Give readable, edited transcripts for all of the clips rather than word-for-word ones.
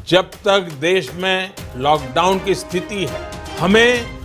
जब तक देश में लॉकडाउन की स्थिति है, हमें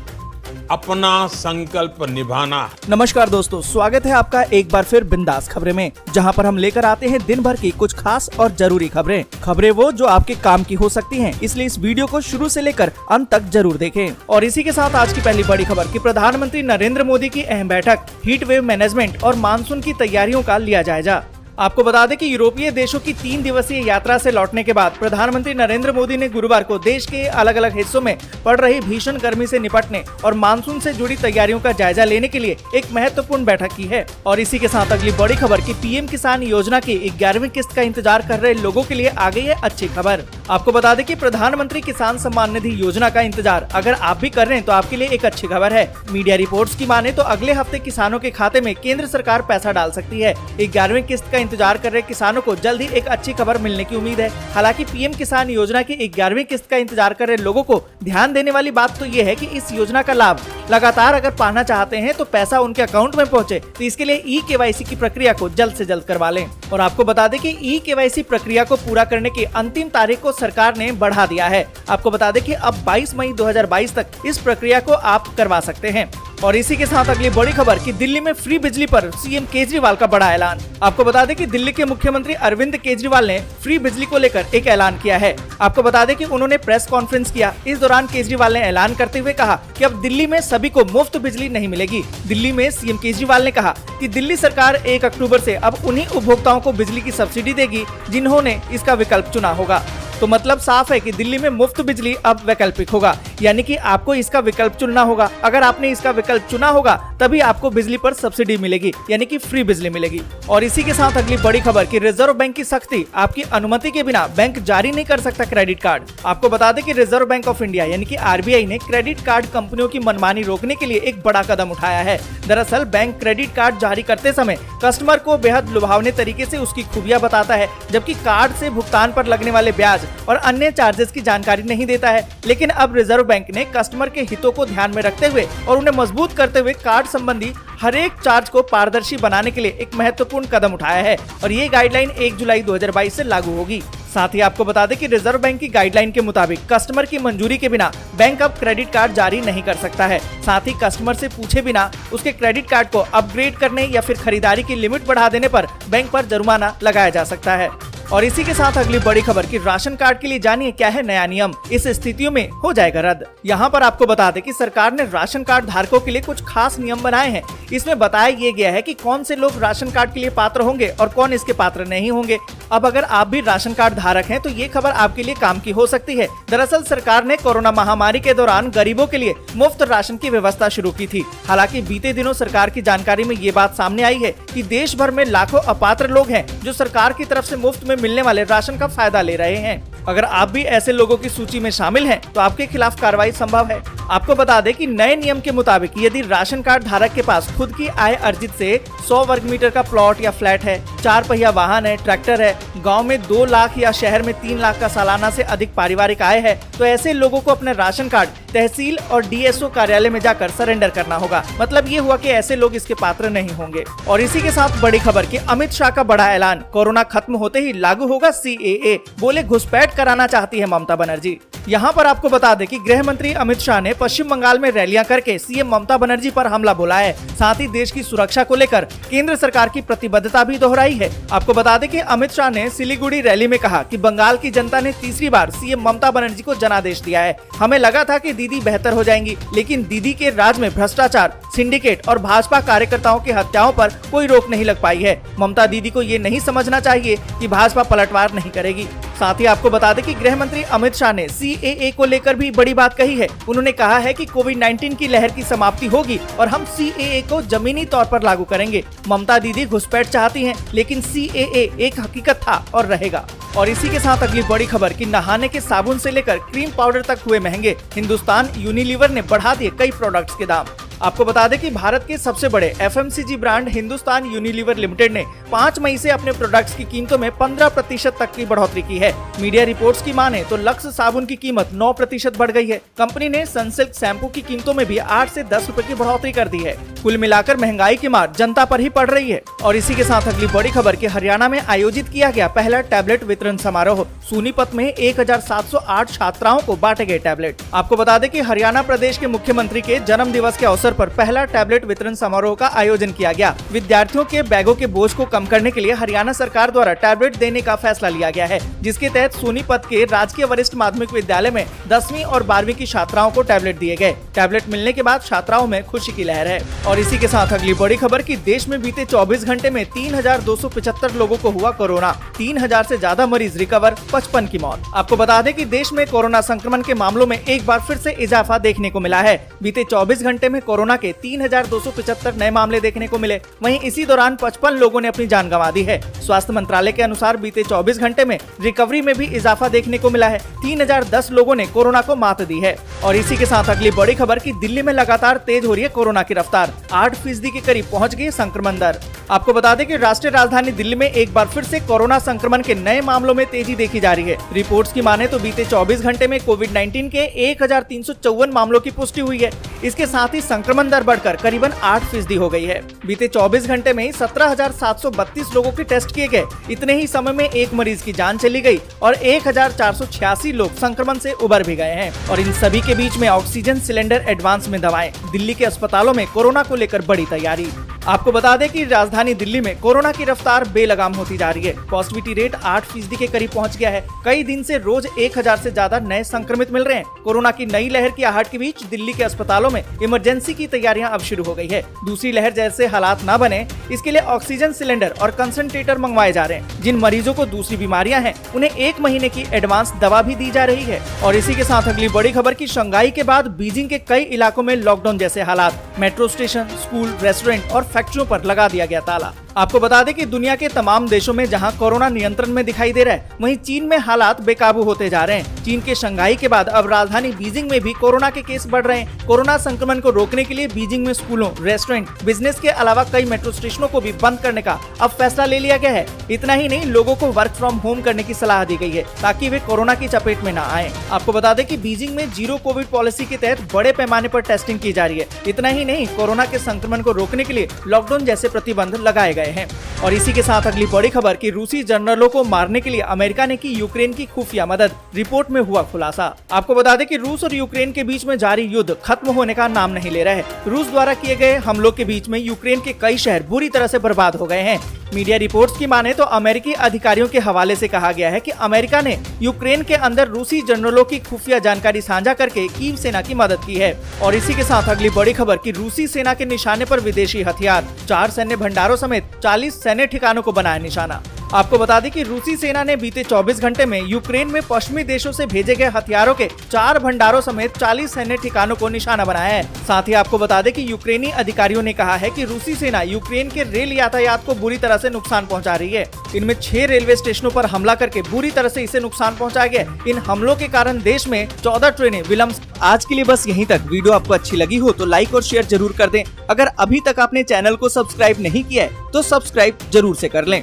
अपना संकल्प निभाना है। नमस्कार दोस्तों, स्वागत है आपका एक बार फिर बिंदास खबरें में, जहां पर हम लेकर आते हैं दिन भर की कुछ खास और जरूरी खबरें वो जो आपके काम की हो सकती हैं, इसलिए इस वीडियो को शुरू से लेकर अंत तक जरूर देखें। और इसी के साथ आज की पहली बड़ी खबर कि प्रधानमंत्री नरेंद्र मोदी की अहम बैठक, हीट वेव मैनेजमेंट और मानसून की तैयारियों का लिया जायजा। आपको बता दें कि यूरोपीय देशों की 3 दिवसीय यात्रा से लौटने के बाद प्रधानमंत्री नरेंद्र मोदी ने गुरुवार को देश के अलग अलग हिस्सों में पड़ रही भीषण गर्मी से निपटने और मानसून से जुड़ी तैयारियों का जायजा लेने के लिए एक महत्वपूर्ण बैठक की है। और इसी के साथ अगली बड़ी खबर कि पीएम किसान योजना की 11वीं किस्त का इंतजार कर रहे लोगों के लिए आ गई है अच्छी खबर। आपको बता दें कि प्रधानमंत्री किसान सम्मान निधि योजना का इंतजार अगर आप भी कर रहे हैं तो आपके लिए एक अच्छी खबर है। मीडिया रिपोर्ट्स की माने तो अगले हफ्ते किसानों के खाते में केंद्र सरकार पैसा डाल सकती है। 11वीं किस्त का इंतजार कर रहे किसानों को जल्द ही एक अच्छी खबर मिलने की उम्मीद है। हालांकि पीएम किसान योजना की 11वीं किस्त का इंतजार कर रहे लोगों को ध्यान देने वाली बात तो ये है कि इस योजना का लाभ लगातार अगर पाना चाहते हैं तो पैसा उनके अकाउंट में पहुंचे, तो इसके लिए ई-केवाईसी की प्रक्रिया को जल्द से जल्द करवा लें। और आपको बता दें कि ई-केवाईसी प्रक्रिया को पूरा करने की अंतिम तारीख को सरकार ने बढ़ा दिया है। आपको बता दें कि अब 22 मई 2022 तक इस प्रक्रिया को आप करवा सकते हैं। और इसी के साथ अगली बड़ी खबर कि दिल्ली में फ्री बिजली पर सीएम केजरीवाल का बड़ा ऐलान। आपको बता दें कि दिल्ली के मुख्यमंत्री अरविंद केजरीवाल ने फ्री बिजली को लेकर एक ऐलान किया है। आपको बता दें कि उन्होंने प्रेस कॉन्फ्रेंस किया। इस दौरान केजरीवाल ने ऐलान करते हुए कहा कि अब दिल्ली में सभी को मुफ्त बिजली नहीं मिलेगी। दिल्ली में सीएम केजरीवाल ने कहा कि दिल्ली सरकार 1 अक्टूबर से अब उन्हीं उपभोक्ताओं को बिजली की सब्सिडी देगी जिन्होंने इसका विकल्प चुना होगा। तो मतलब साफ है कि दिल्ली में मुफ्त बिजली अब वैकल्पिक होगा, यानी कि आपको इसका विकल्प चुनना होगा। अगर आपने इसका विकल्प चुना होगा तभी आपको बिजली पर सब्सिडी मिलेगी, यानी कि फ्री बिजली मिलेगी। और इसी के साथ अगली बड़ी खबर कि रिजर्व बैंक की सख्ती, आपकी अनुमति के बिना बैंक जारी नहीं कर सकता क्रेडिट कार्ड। आपको बता दें कि रिजर्व बैंक ऑफ इंडिया यानी कि आरबीआई ने क्रेडिट कार्ड कंपनियों की मनमानी रोकने के लिए एक बड़ा कदम उठाया है। दरअसल बैंक क्रेडिट कार्ड जारी करते समय कस्टमर को बेहद लुभावने तरीके से उसकी खूबियां बताता है, जबकि कार्ड से भुगतान पर लगने वाले ब्याज और अन्य चार्जेस की जानकारी नहीं देता है। लेकिन अब रिजर्व बैंक ने कस्टमर के हितों को ध्यान में रखते हुए और उन्हें मजबूत करते हुए कार्ड संबंधी हर एक चार्ज को पारदर्शी बनाने के लिए एक महत्वपूर्ण कदम उठाया है। और ये गाइडलाइन 1 जुलाई 2022 से लागू होगी। साथ ही आपको बता दें कि रिजर्व बैंक की गाइडलाइन के मुताबिक कस्टमर की मंजूरी के बिना बैंक अब क्रेडिट कार्ड जारी नहीं कर सकता है। साथ ही कस्टमर से पूछे बिना उसके क्रेडिट कार्ड को अपग्रेड करने या फिर खरीदारी की लिमिट बढ़ा देने पर बैंक पर जुर्माना लगाया जा सकता है। और इसी के साथ अगली बड़ी खबर कि राशन कार्ड के लिए जानिए क्या है नया नियम, इस स्थितियों में हो जाएगा रद्द। यहाँ पर आपको बता दें कि सरकार ने राशन कार्ड धारकों के लिए कुछ खास नियम बनाए हैं। इसमें बताया ये गया है कि कौन से लोग राशन कार्ड के लिए पात्र होंगे और कौन इसके पात्र नहीं होंगे। अब अगर आप भी राशन कार्ड धारक हैं तो ये खबर आपके लिए काम की हो सकती है। दरअसल सरकार ने कोरोना महामारी के दौरान गरीबों के लिए मुफ्त राशन की व्यवस्था शुरू की थी। हालांकि बीते दिनों सरकार की जानकारी में ये बात सामने आई है कि देश भर में लाखों अपात्र लोग हैं जो सरकार की तरफ से मुफ्त में मिलने वाले राशन का फायदा ले रहे हैं। अगर आप भी ऐसे लोगों की सूची में शामिल हैं तो आपके खिलाफ कार्रवाई संभव है। आपको बता दें कि नए नियम के मुताबिक यदि राशन कार्ड धारक के पास खुद की आय अर्जित से 100 वर्ग मीटर का प्लॉट या फ्लैट है, 4 पहिया वाहन है, ट्रैक्टर है, गांव में 2 लाख या शहर में 3 लाख का सालाना से अधिक पारिवारिक आय है, तो ऐसे लोगों को अपना राशन कार्ड तहसील और डीएसओ कार्यालय में जाकर सरेंडर करना होगा। मतलब ये हुआ कि ऐसे लोग इसके पात्र नहीं होंगे। और इसी के साथ बड़ी खबर कि अमित शाह का बड़ा ऐलान, कोरोना खत्म होते ही लागू होगा सीएए, बोले घुसपैठ कराना चाहती है ममता बनर्जी। यहाँ पर आपको बता दें कि गृह मंत्री अमित शाह ने पश्चिम बंगाल में रैलियां करके सीएम ममता बनर्जी पर हमला बोला है। साथ ही देश की सुरक्षा को लेकर केंद्र सरकार की प्रतिबद्धता भी दोहराई है। आपको बता दें कि अमित शाह ने सिलीगुड़ी रैली में कहा कि बंगाल की जनता ने तीसरी बार सीएम ममता बनर्जी को जनादेश दिया है। हमें लगा था कि दीदी बेहतर हो जाएंगी, लेकिन दीदी के राज में भ्रष्टाचार, सिंडिकेट और भाजपा कार्यकर्ताओं की हत्याओं पर कोई रोक नहीं लग पाई है। ममता दीदी को ये नहीं समझना चाहिए कि भाजपा पलटवार नहीं करेगी। साथ ही आपको बता दें कि गृह मंत्री अमित शाह ने सीएए को लेकर भी बड़ी बात कही है। उन्होंने कहा है कि कोविड-19 की लहर की समाप्ति होगी और हम सीएए को जमीनी तौर पर लागू करेंगे। ममता दीदी घुसपैठ चाहती हैं, लेकिन सीएए एक हकीकत था और रहेगा। और इसी के साथ अगली बड़ी खबर कि नहाने के साबुन से लेकर क्रीम पाउडर तक हुए महंगे। हिंदुस्तान यूनिलीवर ने बढ़ा दिए कई प्रोडक्ट्स के दाम। आपको बता दें कि भारत के सबसे बड़े FMCG brand Hindustan Unilever limited ने 5 मई से अपने प्रोडक्ट्स की कीमतों में 15% तक की बढ़ोतरी की है। मीडिया रिपोर्ट्स की माने तो लक्स साबुन की कीमत 9% बढ़ गई है। कंपनी ने सनसिल्क शैम्पू की कीमतों में भी 8 से 10 रुपए की बढ़ोतरी कर दी है। कुल मिलाकर महंगाई की मार जनता पर ही पड़ रही है। और इसी के साथ अगली बड़ी खबर कि हरियाणा में आयोजित किया गया पहला टैबलेट वितरण समारोह। सोनीपत में 1708 छात्राओं को बांटे गए टैबलेट। आपको बता दें कि हरियाणा प्रदेश के मुख्यमंत्री के जन्म दिवस के अवसर पर पहला टैबलेट वितरण समारोह का आयोजन किया गया। विद्यार्थियों के बैगों के बोझ को कम करने के लिए हरियाणा सरकार द्वारा टैबलेट देने का फैसला लिया गया है, जिसके तहत सोनीपत के राजकीय वरिष्ठ माध्यमिक विद्यालय में 10वीं और 12वीं की छात्राओं को टैबलेट दिए गए। टैबलेट मिलने के बाद छात्राओं में खुशी की लहर है। और इसी के साथ अगली बड़ी खबर कि देश में बीते 24 घंटे में 3275 लोगों को हुआ कोरोना। 3000 से ज्यादा मरीज रिकवर, 55 की मौत। आपको बता दें कि देश में कोरोना संक्रमण के मामलों में एक बार फिर से इजाफा देखने को मिला है। बीते 24 घंटे में कोरोना के 3275 नए मामले देखने को मिले। वहीं इसी दौरान 55 लोगों ने अपनी जान गंवा दी है। स्वास्थ्य मंत्रालय के अनुसार बीते 24 घंटे में रिकवरी में भी इजाफा देखने को मिला है। 3010 लोगों ने कोरोना को मात दी है। और इसी के साथ अगली बड़ी खबर कि दिल्ली में लगातार तेज हो रही है कोरोना की रफ्तार। 8% के करीब पहुंच गई संक्रमण दर। आपको बता दें कि राष्ट्रीय राजधानी दिल्ली में एक बार फिर से कोरोना संक्रमण के नए मामलों में तेजी देखी जा रही है। रिपोर्ट्स की माने तो बीते 24 घंटे में कोविड-19 के 1354 मामलों की पुष्टि हुई है। इसके साथ ही संक्रमण दर बढ़कर करीबन 8% हो गई है। बीते 24 घंटे में 17,732 लोगों के टेस्ट किए गए। इतने ही समय में एक मरीज की जान चली गई और 1,486 लोग संक्रमण से उबर भी गए हैं। और इन सभी के बीच में ऑक्सीजन सिलेंडर एडवांस में दवाएं। दिल्ली के अस्पतालों में कोरोना को लेकर बड़ी तैयारी। आपको बता दें कि राजधानी दिल्ली में कोरोना की रफ्तार बेलगाम होती जा रही है। पॉजिटिविटी रेट 8% के करीब पहुंच गया है। कई दिन से रोज 1000 से ज्यादा नए संक्रमित मिल रहे हैं। कोरोना की नई लहर की आहट के बीच दिल्ली के अस्पतालों में इमरजेंसी की तैयारियां अब शुरू हो गई है। दूसरी लहर जैसे हालात न बने, इसके लिए ऑक्सीजन सिलेंडर और कंसंट्रेटर मंगवाए जा रहे हैं। जिन मरीजों को दूसरी बीमारियां हैं, उन्हें 1 महीने की एडवांस दवा भी दी जा रही है। और इसी के साथ अगली बड़ी खबर की शंघाई के बाद बीजिंग के कई इलाकों में लॉकडाउन जैसे हालात। मेट्रो स्टेशन, स्कूल, रेस्टोरेंट और फैक्ट्रियों पर लगा दिया गया ताला। आपको बता दें कि दुनिया के तमाम देशों में जहां कोरोना नियंत्रण में दिखाई दे रहा है, वहीं चीन में हालात बेकाबू होते जा रहे हैं। चीन के शंघाई के बाद अब राजधानी बीजिंग में भी कोरोना के केस बढ़ रहे हैं। कोरोना संक्रमण को रोकने के लिए बीजिंग में स्कूलों, रेस्टोरेंट, बिजनेस के अलावा कई मेट्रो स्टेशनों को भी बंद करने का अब फैसला ले लिया गया है। इतना ही नहीं, लोगों को वर्क फ्रॉम होम करने की सलाह दी गई है ताकि वे कोरोना की चपेट में न आए। आपको बता दें कि बीजिंग में जीरो कोविड पॉलिसी के तहत बड़े पैमाने पर टेस्टिंग की जा रही है। इतना ही नहीं, कोरोना के संक्रमण को रोकने के लिए लॉकडाउन जैसे प्रतिबंध लगाए गए हैं। और इसी के साथ अगली बड़ी खबर कि रूसी जनरलों को मारने के लिए अमेरिका ने की यूक्रेन की खुफिया मदद। रिपोर्ट में हुआ खुलासा। आपको बता दें कि रूस और यूक्रेन के बीच में जारी युद्ध खत्म होने का नाम नहीं ले रहा है। रूस द्वारा किए गए हमलों के बीच में यूक्रेन के कई शहर बुरी तरह से बर्बाद हो गए हैं। मीडिया रिपोर्ट्स की माने तो अमेरिकी अधिकारियों के हवाले से कहा गया है कि अमेरिका ने यूक्रेन के अंदर रूसी जनरलों की खुफिया जानकारी साझा करके कीव सेना की मदद की है। और इसी के साथ अगली बड़ी खबर कि रूसी सेना के निशाने पर विदेशी हथियार। 4 सैन्य भंडारों समेत 40 सैन्य ठिकानों को बनाया निशाना। आपको बता दें कि रूसी सेना ने बीते 24 घंटे में यूक्रेन में पश्चिमी देशों से भेजे गए हथियारों के 4 भंडारों समेत 40 सैन्य ठिकानों को निशाना बनाया है। साथ ही आपको बता दें कि यूक्रेनी अधिकारियों ने कहा है कि रूसी सेना यूक्रेन के रेल यातायात को बुरी तरह से नुकसान पहुंचा रही है। इनमें 6 रेलवे स्टेशनों पर हमला करके बुरी तरह से इसे नुकसान पहुंचाया गया। इन हमलों के कारण देश में 14 ट्रेनें विलंब। आज के लिए बस यहीं तक। वीडियो आपको अच्छी लगी हो तो लाइक और शेयर जरूर कर दें। अगर अभी तक आपने चैनल को सब्सक्राइब नहीं किया है तो सब्सक्राइब जरूर से कर लें।